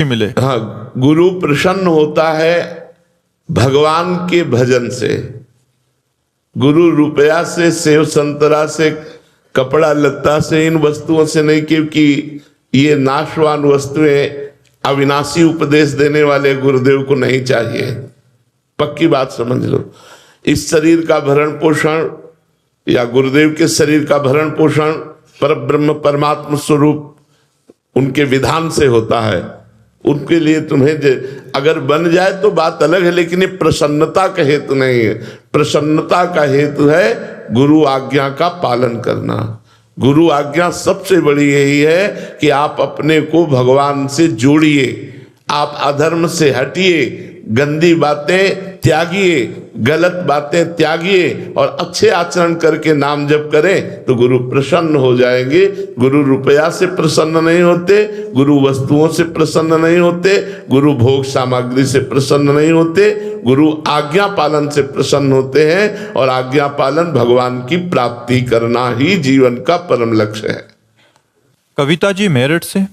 मिले। हाँ, गुरु प्रसन्न होता है भगवान के भजन से। गुरु रुपया से, सेव संतरा से, कपड़ा लत्ता से, इन वस्तुओं से नहीं, क्योंकि ये नाशवान वस्तुएं अविनाशी उपदेश देने वाले गुरुदेव को नहीं चाहिए। पक्की बात समझ लो। इस शरीर का भरण पोषण या गुरुदेव के शरीर का भरण पोषण परब्रह्म परमात्मा स्वरूप उनके विधान से होता है। उनके लिए तुम्हें अगर बन जाए तो बात अलग है, लेकिन ये प्रसन्नता का हेतु नहीं है। प्रसन्नता का हेतु है गुरु आज्ञा का पालन करना। गुरु आज्ञा सबसे बड़ी यही है कि आप अपने को भगवान से जोड़िए, आप अधर्म से हटिए, गंदी बातें त्यागिए, गलत बातें त्यागिए और अच्छे आचरण करके नाम जप करें तो गुरु प्रसन्न हो जाएंगे। गुरु रुपया से प्रसन्न नहीं होते, गुरु वस्तुओं से प्रसन्न नहीं होते, गुरु भोग सामग्री से प्रसन्न नहीं होते, गुरु आज्ञा पालन से प्रसन्न होते हैं। और आज्ञा पालन भगवान की प्राप्ति करना ही जीवन का परम लक्ष्य है। कविता जी मेरठ से।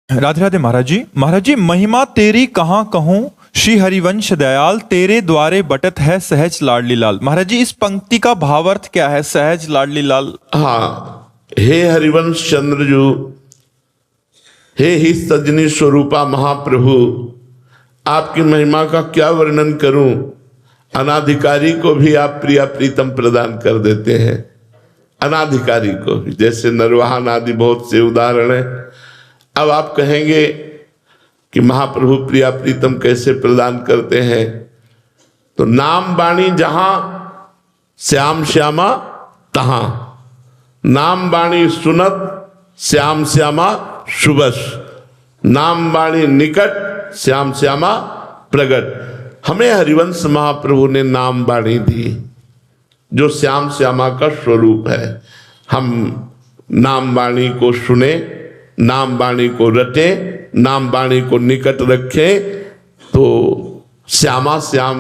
राधे राधे महाराज जी। महाराज जी, महिमा तेरी कहाँ कहूँ, श्री हरिवंश दयाल तेरे द्वारे बटत है सहज लाडली लाल। महाराज जी, इस पंक्ति का भावार्थ क्या है, सहज लाडली लाल? हाँ, हे हरिवंश चंद्रजू, हे ही सजनी स्वरूपा महाप्रभु, आपकी महिमा का क्या वर्णन करूं। अनाधिकारी को भी आप प्रिया प्रीतम प्रदान कर देते हैं, अनाधिकारी को भी, जैसे नरवाहन आदि बहुत से उदाहरण हैं। अब आप कहेंगे कि महाप्रभु प्रिया प्रीतम कैसे प्रदान करते हैं, तो नाम बाणी जहां श्याम श्यामा तहां, नाम बाणी सुनत श्याम श्यामा शुभस, नाम बाणी निकट श्याम श्यामा प्रगट। हमें हरिवंश महाप्रभु ने नाम बाणी दी जो श्याम श्यामा का स्वरूप है। हम नाम बाणी को सुने, नाम बाणी को रटे, नाम बाणी को निकट रखें तो श्यामा श्याम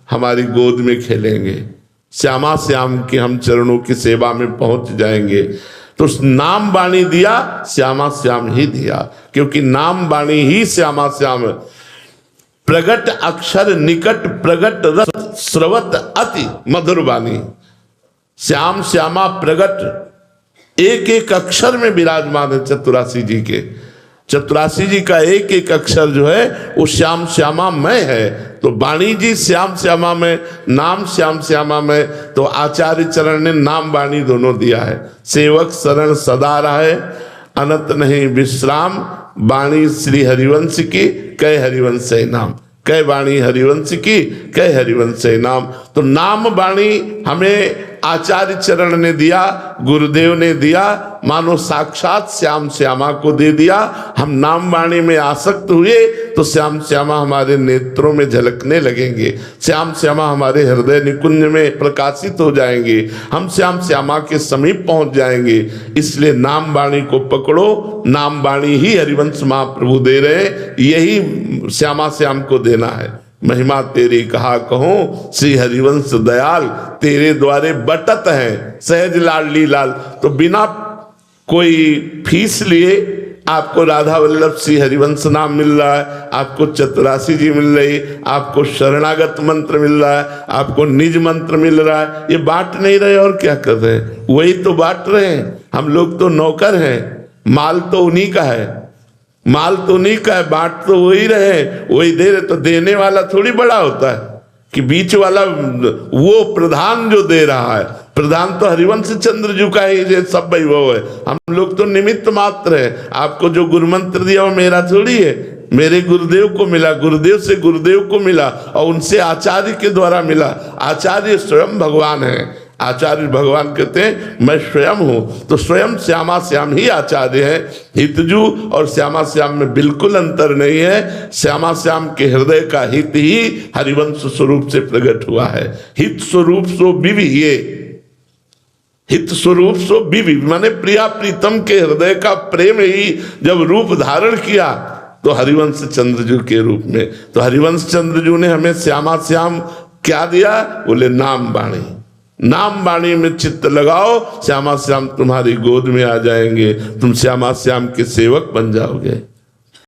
हमारी गोद में खेलेंगे, श्यामा श्याम के हम चरणों की सेवा में पहुंच जाएंगे। तो नाम बाणी दिया, श्यामा श्याम ही दिया, क्योंकि नाम बाणी ही श्यामा श्याम। प्रगट अक्षर निकट प्रगट रस स्रवत अति मधुर बाणी। श्याम श्यामा प्रगट एक एक अक्षर में विराजमान है चतुरासी जी के। चतुरासी जी का एक एक अक्षर जो है वो श्याम श्यामा में है। तो वाणी जी श्याम श्यामा में, नाम श्याम श्यामा में। तो आचार्य चरण ने नाम वाणी दोनों दिया है। सेवक शरण सदा रहे, अनंत नहीं विश्राम, वाणी श्री हरिवंश की, कै हरिवंश नाम, कै वाणी हरिवंश की, कै हरिवंश नाम। तो नाम वाणी हमें आचार्य चरण ने दिया, गुरुदेव ने दिया, मानो साक्षात श्याम श्यामा को दे दिया। हम नाम वाणी में आसक्त हुए तो श्याम श्यामा हमारे नेत्रों में झलकने लगेंगे, श्याम श्यामा हमारे हृदय निकुंज में प्रकाशित हो जाएंगे, हम श्याम श्यामा के समीप पहुंच जाएंगे। इसलिए नाम वाणी को पकड़ो, नाम वाणी ही हरिवंश महाप्रभु दे रहे, यही श्यामा श्याम को देना है। महिमा तेरी कहा कहूं, श्री हरिवंश दयाल तेरे द्वारे बटत है सहज लाडली लाल। तो बिना कोई फीस लिए आपको राधा वल्लभ श्री हरिवंश नाम मिल रहा है, आपको चतुरासी जी मिल रही, आपको शरणागत मंत्र मिल रहा है, आपको निज मंत्र मिल रहा है। ये बांट नहीं रहे और क्या कर रहे हैं, वही तो बांट रहे हैं। हम लोग तो नौकर हैं, माल तो उन्हीं का है, माल तो नहीं का है, बांट तो वही रहे, वही दे रहे। तो देने वाला थोड़ी बड़ा होता है कि बीच वाला वो प्रधान जो दे रहा है, प्रधान तो हरिवंश चंद्र जी का ही सब वैभव है। हम लोग तो निमित्त मात्र है। आपको जो गुरु मंत्र दिया वो मेरा थोड़ी है, मेरे गुरुदेव को मिला, गुरुदेव से गुरुदेव को मिला और उनसे आचार्य के द्वारा मिला। आचार्य स्वयं भगवान है। आचार्य भगवान कहते हैं मैं स्वयं हूं, तो स्वयं श्यामा श्याम ही आचार्य है। हितजू और श्यामा श्याम में बिल्कुल अंतर नहीं है। श्यामा श्याम के हृदय का हित ही हरिवंश स्वरूप से प्रकट हुआ है। हित स्वरूप सो विवि, ये हित स्वरूप सो विवि माने प्रिया प्रीतम के हृदय का प्रेम ही जब रूप धारण किया तो हरिवंश चंद्रजू के रूप में। तो हरिवंश चंद्रजू ने हमें श्यामा श्याम क्या दिया, बोले नाम बाणी। नाम वाणी में चित्त लगाओ, श्यामा श्याम तुम्हारी गोद में आ जाएंगे, तुम श्यामा श्याम के सेवक बन जाओगे।